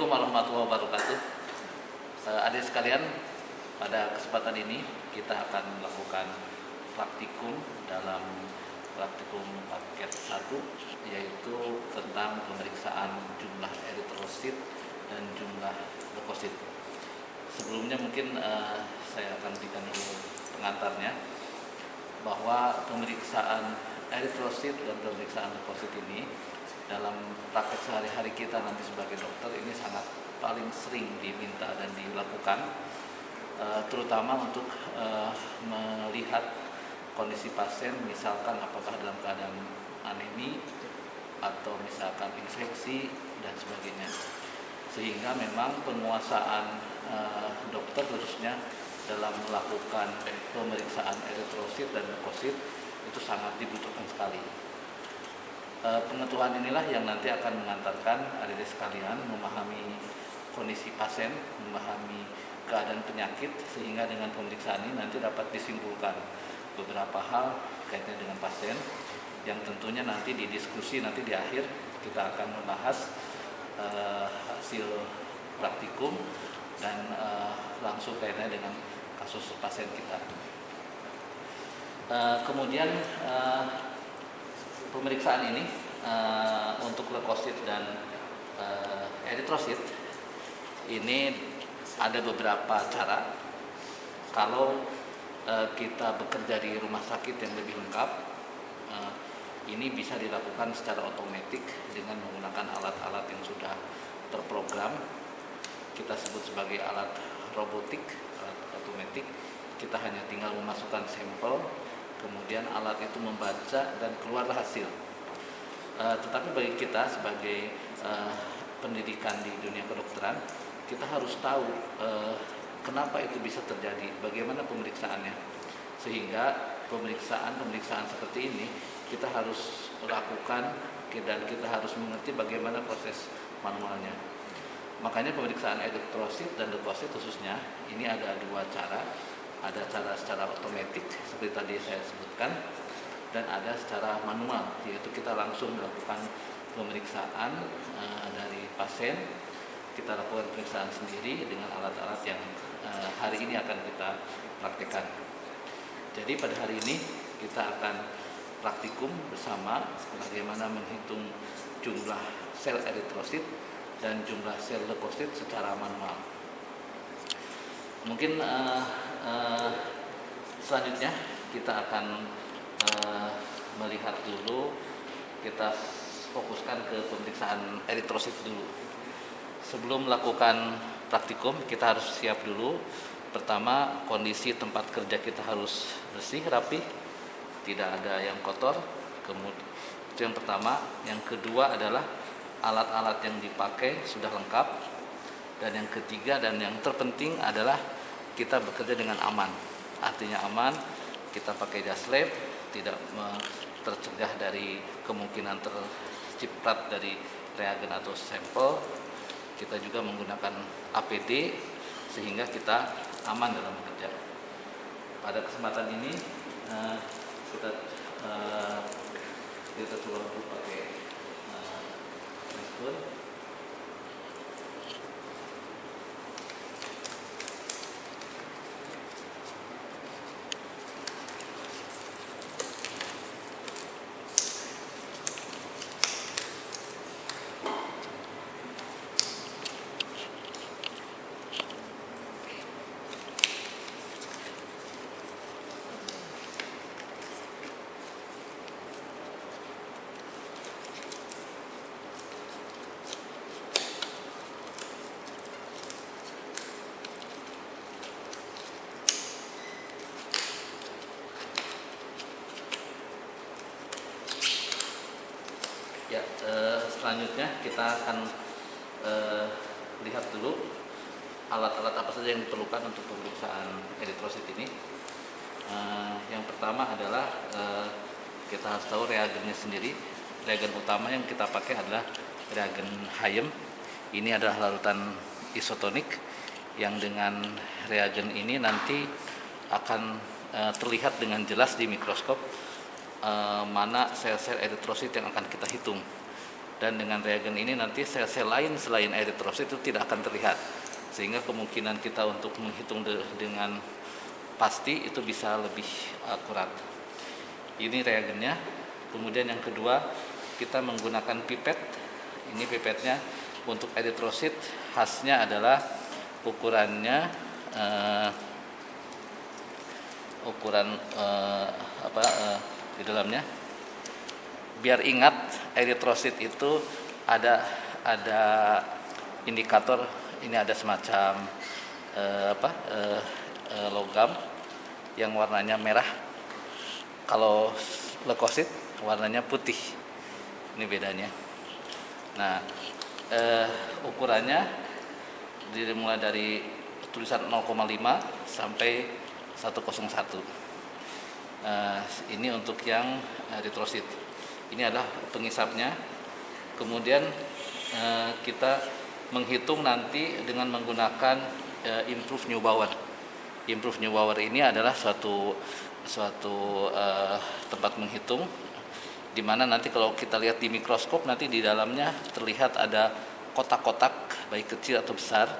Assalamualaikum warahmatullahi wabarakatuh. Adik sekalian, pada kesempatan ini kita akan melakukan praktikum dalam praktikum paket 1, yaitu tentang pemeriksaan jumlah eritrosit dan jumlah leukosit. Sebelumnya mungkin saya akan berikan dulu pengantarnya, bahwa pemeriksaan eritrosit dan pemeriksaan leukosit ini dalam praktek sehari-hari kita nanti sebagai dokter ini sangat paling sering diminta dan dilakukan, terutama untuk melihat kondisi pasien, misalkan apakah dalam keadaan anemi atau misalkan infeksi dan sebagainya. Sehingga memang penguasaan dokter khususnya dalam melakukan pemeriksaan eritrosit dan leukosit itu sangat dibutuhkan sekali. Pengetahuan inilah yang nanti akan mengantarkan adik-adik sekalian memahami kondisi pasien, memahami keadaan penyakit, sehingga dengan pemeriksaan ini nanti dapat disimpulkan beberapa hal kaitannya dengan pasien, yang tentunya nanti di diskusi nanti di akhir kita akan membahas hasil praktikum dan langsung kaitannya dengan kasus pasien kita. Kemudian pemeriksaan ini untuk leukosit dan eritrosit ini ada beberapa cara. Kalau kita bekerja di rumah sakit yang lebih lengkap, ini bisa dilakukan secara otomatis dengan menggunakan alat-alat yang sudah terprogram. Kita sebut sebagai alat robotik, alat otomatis. Kita hanya tinggal memasukkan sampel, kemudian alat itu membaca dan keluarlah hasil. Tetapi bagi kita sebagai pendidikan di dunia kedokteran, kita harus tahu kenapa itu bisa terjadi, bagaimana pemeriksaannya, sehingga pemeriksaan seperti ini kita harus lakukan dan kita harus mengerti bagaimana proses manualnya. Makanya pemeriksaan eritrosit dan leukosit khususnya ini ada dua cara. Ada cara secara otomatis seperti tadi saya sebutkan, dan ada secara manual, yaitu kita langsung melakukan pemeriksaan dari pasien. Kita lakukan pemeriksaan sendiri dengan alat-alat yang hari ini akan kita praktekkan. Jadi pada hari ini kita akan praktikum bersama bagaimana menghitung jumlah sel eritrosit dan jumlah sel leukosit secara manual. Mungkin selanjutnya kita akan melihat dulu, kita fokuskan ke pemeriksaan eritrosit dulu. Sebelum melakukan praktikum kita harus siap dulu. Pertama, kondisi tempat kerja kita harus bersih, rapi, tidak ada yang kotor. Kemudian itu yang pertama. Yang kedua adalah alat-alat yang dipakai sudah lengkap. Dan yang ketiga dan yang terpenting adalah kita bekerja dengan aman. Artinya aman, kita pakai jas lab, tidak tercegah dari kemungkinan terciprat dari reagen atau sampel. Kita juga menggunakan APD sehingga kita aman dalam bekerja. Pada kesempatan ini kita coba dulu pakai masker. Ya, selanjutnya kita akan lihat dulu alat-alat apa saja yang diperlukan untuk pemeriksaan eritrosit ini. Yang pertama adalah kita harus tahu reagennya sendiri. Reagen utama yang kita pakai adalah reagen Hayem. Ini adalah larutan isotonik yang dengan reagen ini nanti akan terlihat dengan jelas di mikroskop mana sel-sel eritrosit yang akan kita hitung. dan dengan reagen ini nanti sel-sel lain selain eritrosit itu tidak akan terlihat, sehingga kemungkinan kita untuk menghitung dengan pasti itu bisa lebih akurat. Ini reagennya. Kemudian yang kedua, kita menggunakan pipet. Ini pipetnya untuk eritrosit, khasnya adalah ukurannya di dalamnya. Biar ingat, eritrosit itu ada indikator. Ini ada semacam logam yang warnanya merah. Kalau leukosit warnanya putih. Ini bedanya. Nah, ukurannya dimulai dari tulisan 0,5 sampai 101. Ini untuk yang eritrosit. Ini adalah pengisapnya. Kemudian kita menghitung nanti dengan menggunakan improve Neubauer. Improve Neubauer ini adalah suatu tempat menghitung, di mana nanti kalau kita lihat di mikroskop nanti di dalamnya terlihat ada kotak-kotak baik kecil atau besar,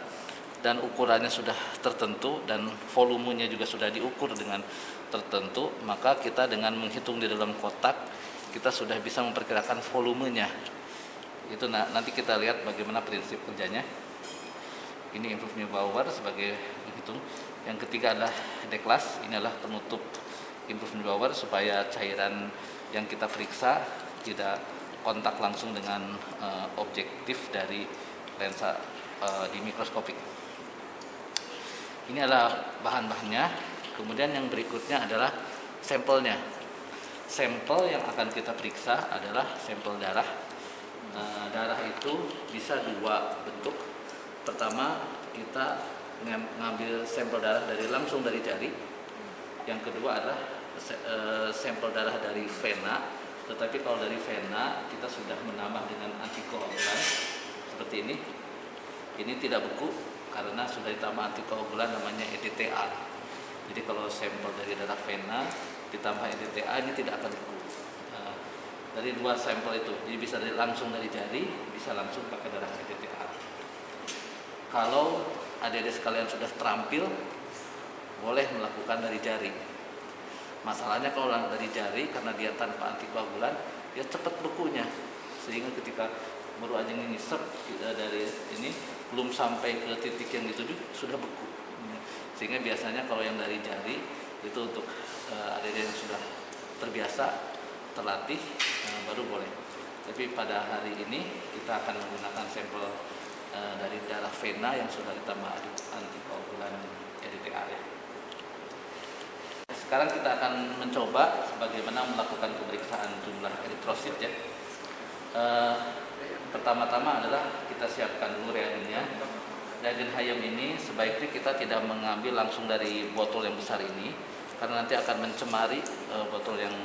dan ukurannya sudah tertentu dan volumenya juga sudah diukur dengan tertentu. Maka kita dengan menghitung di dalam kotak kita sudah bisa memperkirakan volumenya. Itu nanti kita lihat bagaimana prinsip kerjanya. Ini improve Neubauer sebagai menghitung. Yang ketiga adalah deklas. Ini adalah penutup improve Neubauer supaya cairan yang kita periksa tidak kontak langsung dengan objektif dari lensa di mikroskopik. Ini adalah bahan-bahannya. Kemudian yang berikutnya adalah sampelnya. Sampel yang akan kita periksa adalah sampel darah. Darah itu bisa dua bentuk. Pertama, kita mengambil sampel darah langsung dari jari. Yang kedua adalah sampel darah dari vena. Tetapi kalau dari vena kita sudah menambah dengan antikoagulan seperti ini. Ini tidak beku karena sudah ditambah antikoagulan namanya EDTA. Jadi kalau sampel dari darah vena ditambah EDTA ini tidak akan beku. Dari dua sampel itu, jadi bisa langsung dari jari, bisa langsung pakai darah EDTA. Kalau adik-adik sekalian sudah terampil, boleh melakukan dari jari. Masalahnya kalau dari jari, karena dia tanpa antikoagulan, dia cepat bekunya, sehingga ketika baru aja ngisep dari ini belum sampai ke titik yang dituju sudah beku. Sehingga biasanya kalau yang dari jari itu untuk adik-adik yang sudah terbiasa, terlatih, baru boleh. Tapi pada hari ini kita akan menggunakan sampel dari darah vena yang sudah ditambah antikoagulan EDTA. Sekarang kita akan mencoba bagaimana melakukan pemeriksaan jumlah eritrosit ya. Pertama-tama adalah kita siapkan dulu reagennya. Reagen Hayem ini sebaiknya kita tidak mengambil langsung dari botol yang besar ini, karena nanti akan mencemari botol yang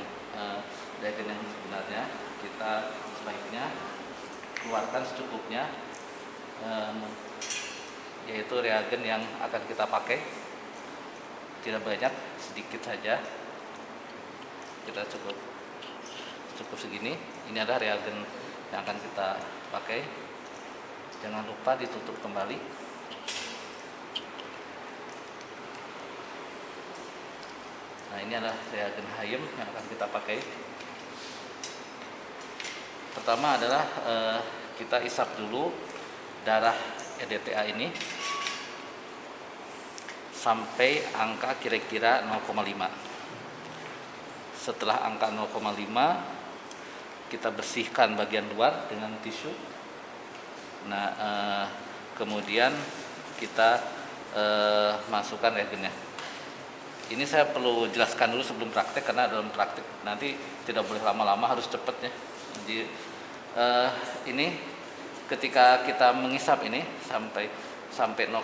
reagen yang sebenarnya. Kita sebaiknya keluarkan secukupnya, yaitu reagen yang akan kita pakai. Tidak banyak, sedikit saja. Kita cukup segini. Ini adalah reagen yang akan kita pakai. Jangan lupa ditutup kembali. Nah, ini adalah reagen Hayem yang akan kita pakai. Pertama adalah kita isap dulu darah EDTA ini sampai angka kira-kira 0,5. Setelah angka 0,5 kita bersihkan bagian luar dengan tisu. Nah, kemudian kita masukkan reagennya. Ini saya perlu jelaskan dulu sebelum praktek, karena dalam praktek nanti tidak boleh lama-lama, harus cepat ya. Jadi ini ketika kita mengisap ini sampai 0,5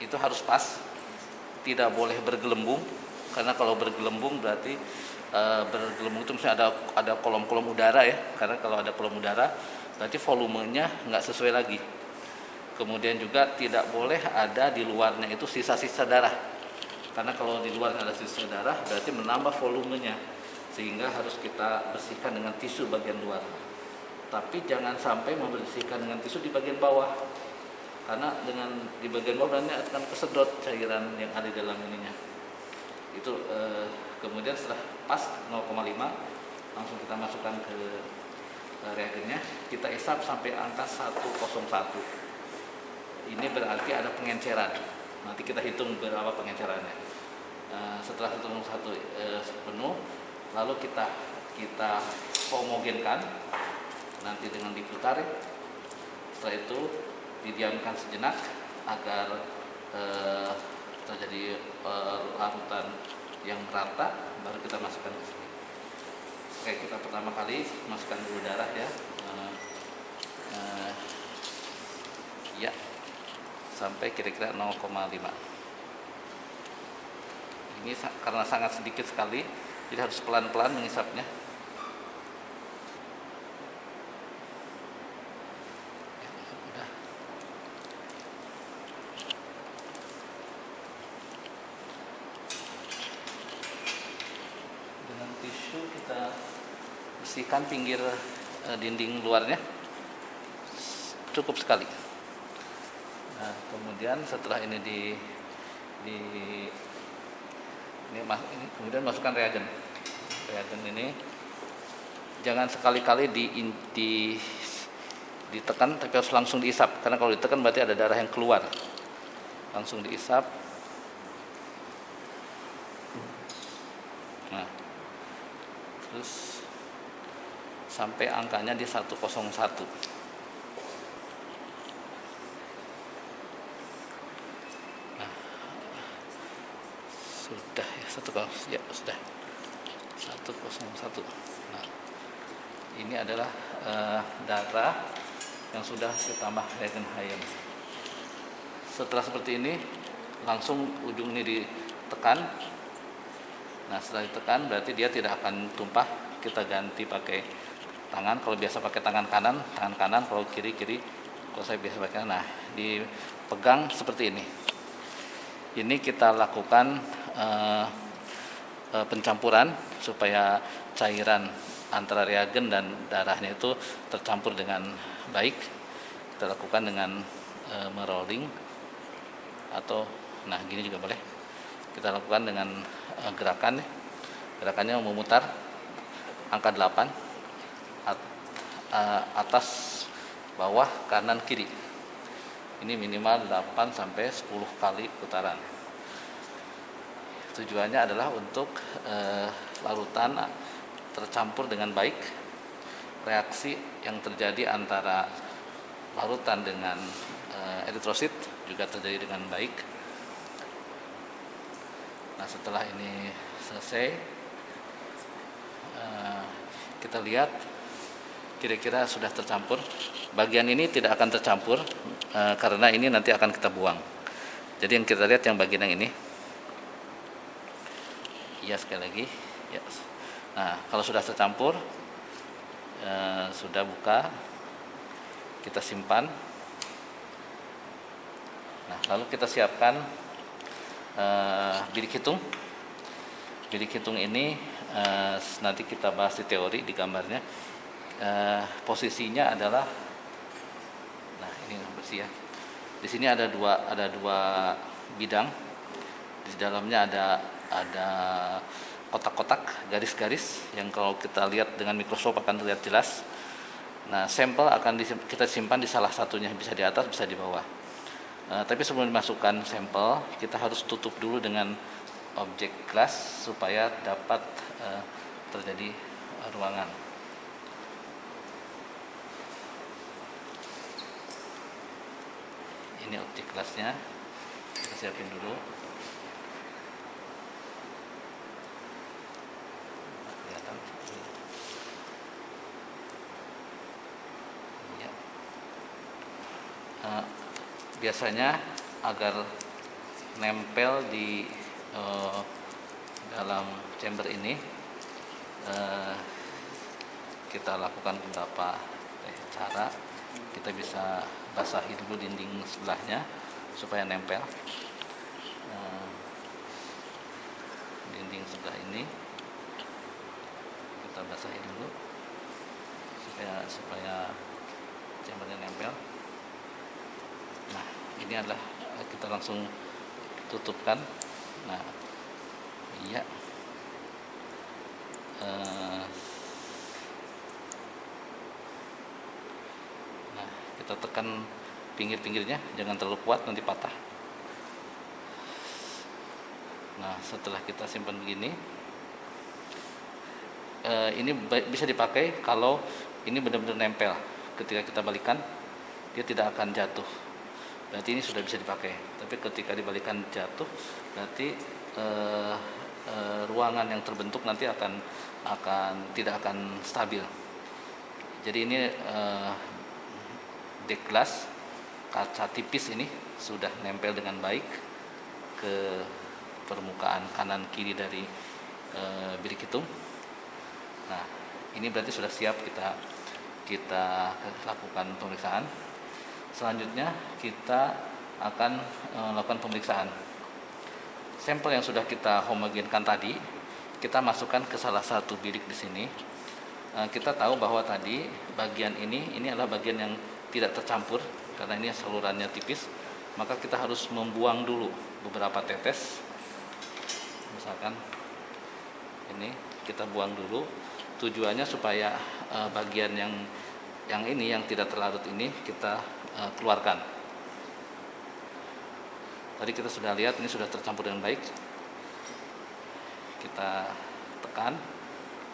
itu harus pas. Tidak boleh bergelembung, karena kalau bergelembung berarti bergelembung itu misalnya ada kolom-kolom udara ya, karena kalau ada kolom udara berarti volumenya nggak sesuai lagi. Kemudian juga tidak boleh ada di luarnya itu sisa-sisa darah, karena kalau di luarnya ada sisa darah berarti menambah volumenya, sehingga harus kita bersihkan dengan tisu bagian luar. tapi jangan sampai membersihkan dengan tisu di bagian bawah, karena dengan di bagian bawah nanti akan kesedot cairan yang ada di dalam ininya. Itu kemudian setelah pas 0,5 langsung kita masukkan ke reagennya, kita isap sampai angka 101. Ini berarti ada pengenceran. Nanti kita hitung berapa pengencerannya. Setelah 101 penuh, lalu kita homogenkan nanti dengan diputar. Setelah itu didiamkan sejenak agar terjadi larutan yang merata, baru kita masukkan ke sini. Oke, kita pertama kali masukkan dulu darah ya. Ya, sampai kira-kira 0,5. Ini karena sangat sedikit sekali, jadi harus pelan-pelan mengisapnya. Dengan tisu kita bersihkan pinggir dinding luarnya, cukup sekali. Nah, kemudian setelah ini kemudian masukkan reagen. Reagen ini jangan sekali-kali ditekan, tapi harus langsung diisap, karena kalau ditekan berarti ada darah yang keluar. Langsung diisap. Nah, terus sampai angkanya di 101. Sudah ya, sudah 101. Nah, ini adalah darah yang sudah ditambah reagen Hayem. Setelah seperti ini, langsung ujung ini ditekan. Nah, setelah ditekan berarti dia tidak akan tumpah. Kita ganti pakai tangan. Kalau biasa pakai tangan kanan. Kalau kiri. Kalau saya biasa pakai, nah, dipegang seperti ini. Ini kita lakukan pencampuran supaya cairan antara reagen dan darahnya itu tercampur dengan baik. Kita lakukan dengan merolling atau nah gini juga boleh. Kita lakukan dengan gerakannya memutar angka 8 atas bawah kanan kiri. Ini minimal 8 sampai 10 kali putaran. Tujuannya adalah untuk larutan tercampur dengan baik. Reaksi yang terjadi antara larutan dengan eritrosit juga terjadi dengan baik. Nah, setelah ini selesai, kita lihat kira-kira sudah tercampur. Bagian ini tidak akan tercampur karena ini nanti akan kita buang. Jadi yang kita lihat yang bagian yang ini. Ya, sekali lagi. Ya. Nah, kalau sudah tercampur, sudah buka, kita simpan. Nah, lalu kita siapkan bilik hitung. Bilik hitung ini nanti kita bahas di teori, di gambarnya. Posisinya adalah, nah ini bersih ya. Di sini ada dua bidang. Di dalamnya ada kotak-kotak, garis-garis yang kalau kita lihat dengan mikroskop akan terlihat jelas. Nah, sampel akan kita simpan di salah satunya, bisa di atas, bisa di bawah. Tapi sebelum dimasukkan sampel, kita harus tutup dulu dengan objek glass supaya dapat terjadi ruangan. Ini objek glassnya, kita siapin dulu. Biasanya agar nempel di dalam chamber ini, kita lakukan beberapa cara. Kita bisa basahi dulu dinding sebelahnya supaya nempel. Dinding sebelah ini kita basahi dulu supaya chambernya nempel. Nah, ini adalah kita langsung tutupkan. Nah, iya. Nah, kita tekan pinggir-pinggirnya, jangan terlalu kuat nanti patah. Nah, setelah kita simpan begini, ini bisa dipakai kalau ini benar-benar nempel. Ketika kita balikan, dia tidak akan jatuh. Berarti ini sudah bisa dipakai. Tapi ketika dibalikan jatuh, berarti ruangan yang terbentuk nanti tidak akan stabil. Jadi ini deck glass kaca tipis ini sudah nempel dengan baik ke permukaan kanan kiri dari bilik hitung. Nah, ini berarti sudah siap kita lakukan pemeriksaan. Selanjutnya kita akan melakukan pemeriksaan. Sampel yang sudah kita homogenkan tadi, kita masukkan ke salah satu bilik di sini. Kita tahu bahwa tadi bagian ini adalah bagian yang tidak tercampur karena ini salurannya tipis, maka kita harus membuang dulu beberapa tetes. Misalkan ini kita buang dulu, tujuannya supaya bagian yang tidak terlarut ini kita keluarkan. Tadi kita sudah lihat ini sudah tercampur dengan baik. Kita tekan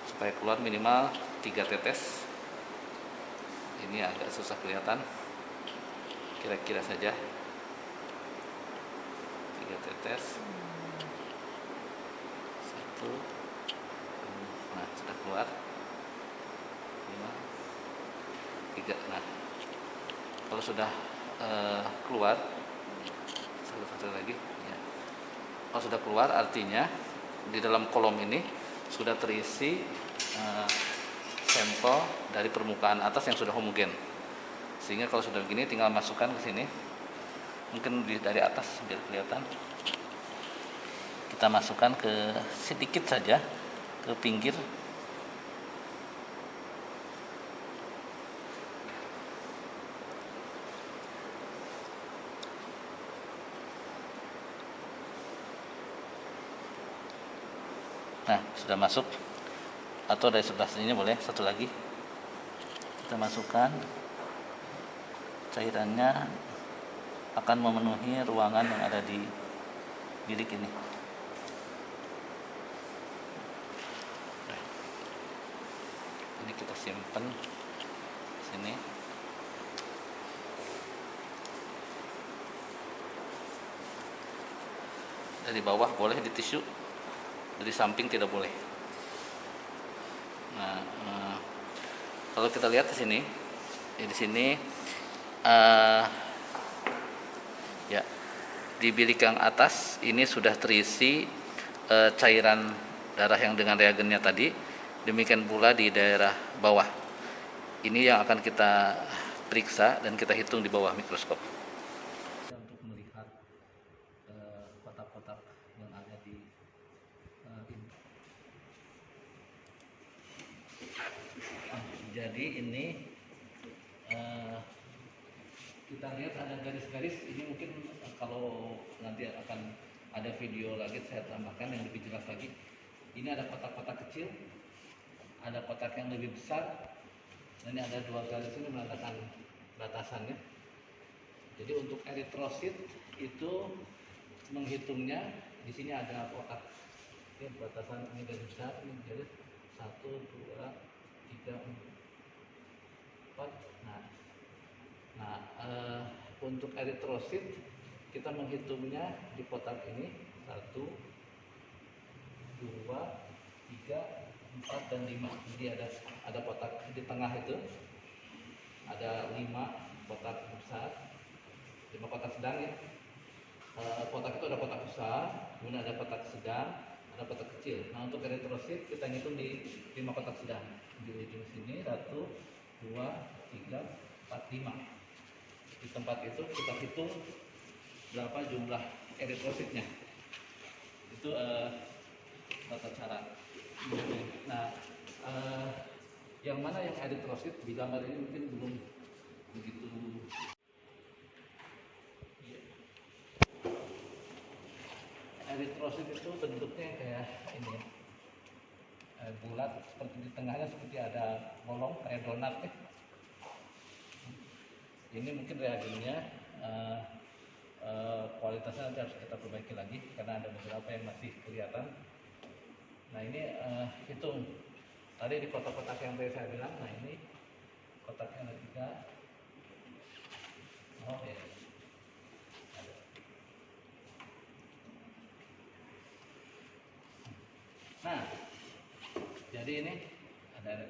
supaya keluar minimal 3 tetes. Ini agak susah kelihatan, kira-kira saja 3 tetes. 1. Nah, sudah keluar 5, 3. Nah, kalau sudah keluar, satu lagi ya. Kalau sudah keluar artinya di dalam kolom ini sudah terisi sampel dari permukaan atas yang sudah homogen. Sehingga kalau sudah begini tinggal masukkan ke sini. Mungkin dari atas biar kelihatan. Kita masukkan ke sedikit saja ke pinggir. Nah, sudah masuk. Atau dari sebelah sini boleh, satu lagi. Kita masukkan. Cairannya akan memenuhi ruangan yang ada di bilik ini. Ini kita simpan sini. Dari bawah boleh di tisu, dari samping tidak boleh. Nah, kalau kita lihat di sini, ya di bilik yang atas ini sudah terisi cairan darah yang dengan reagennya tadi. Demikian pula di daerah bawah. Ini yang akan kita periksa dan kita hitung di bawah mikroskop. Untuk melihat kotak-kotak yang ada di ini. Jadi ini kita lihat ada garis-garis. Ini mungkin kalau nanti akan ada video lagi saya tambahkan yang lebih jelas lagi. Ini ada kotak-kotak kecil, ada kotak yang lebih besar, dan ini ada 2 garis ini menandakan batasannya. Jadi untuk eritrosit itu menghitungnya di sini ada kotak. Ini batasan ini garis besar, ini garis 1, 2, 3, 4. Nah, untuk eritrosit kita menghitungnya di kotak ini 1, 2, 3, 4 dan 5. Jadi ada kotak di tengah itu. Ada 5 kotak besar, 5 kotak sedang ya. Kotak itu ada kotak besar, kemudian ada kotak sedang, ada kotak kecil. Nah, untuk eritrosit kita hitung di 5 kotak sedang. Di ujung sini 1, 2, 3, 4, 5. Di tempat itu kita hitung berapa jumlah eritrositnya. Itu tata cara. Nah, Yang mana yang eritrosit di gambar ini mungkin belum begitu. Eritrosit itu bentuknya kayak ini, bulat, seperti di tengahnya seperti ada bolong kayak donat ya. Ini mungkin reagennya kualitasnya nanti harus kita perbaiki lagi karena ada beberapa yang masih kelihatan. Nah ini hitung tadi di kotak-kotak yang tadi saya bilang. Nah ini kotaknya ada 3. Oh ya. Nah, jadi ini ada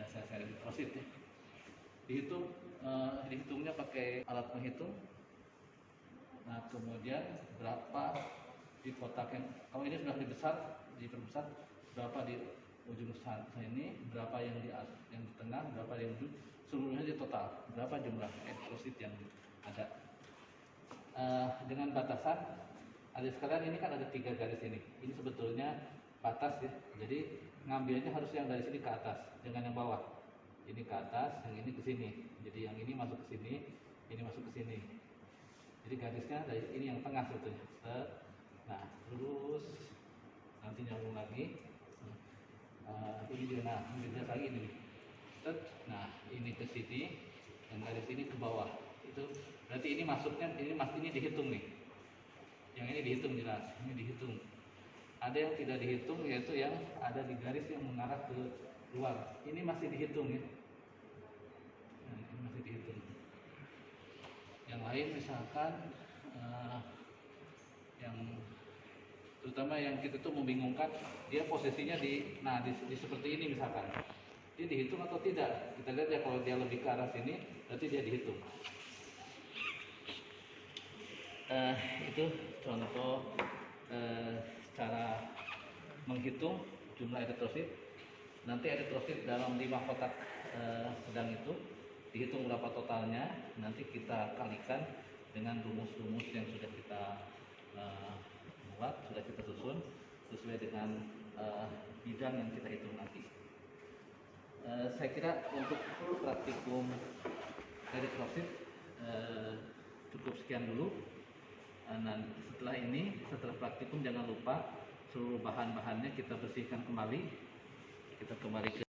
sel eritrosit ya. Dihitungnya pakai alat penghitung. Nah, kemudian berapa di kotak yang kalau ini sudah diperbesar, berapa di ujung sana ini, berapa yang di tengah, berapa yang di seluruhnya di total, berapa jumlah eritrosit yang ada. Dengan batasan, ada sekalian ini kan ada 3 garis ini. Ini sebetulnya batas ya. Jadi ngambilnya harus yang dari sini ke atas, jangan yang bawah. Ini ke atas, yang ini ke sini. Jadi yang ini masuk ke sini, ini masuk ke sini. Jadi garisnya dari ini yang tengah sebetulnya. Nah, terus nanti nyambung lagi. Ini dia, nah ini dia lagi ini. Nah, ini ke sini, dan garis ini ke bawah. Itu berarti ini masuknya ini dihitung nih. Yang ini dihitung jelas, ini dihitung. Ada yang tidak dihitung, yaitu yang ada di garis yang mengarah ke luar. Ini masih dihitung ya. Nah, ini masih dihitung. Yang lain misalkan yang terutama yang kita tuh membingungkan, dia posisinya di seperti ini misalkan. Dia dihitung atau tidak? Kita lihat ya, kalau dia lebih ke arah sini, berarti dia dihitung. Itu contoh cara menghitung jumlah eritrosit. Nanti eritrosit dalam 5 kotak sedang itu dihitung berapa totalnya. Nanti kita kalikan dengan rumus-rumus yang sudah kita buat, sudah kita susun sesuai dengan bidang yang kita hitung nanti. Saya kira untuk praktikum eritrosit cukup sekian dulu. Setelah praktikum jangan lupa seluruh bahan-bahannya kita bersihkan kembali. Kita kembali ke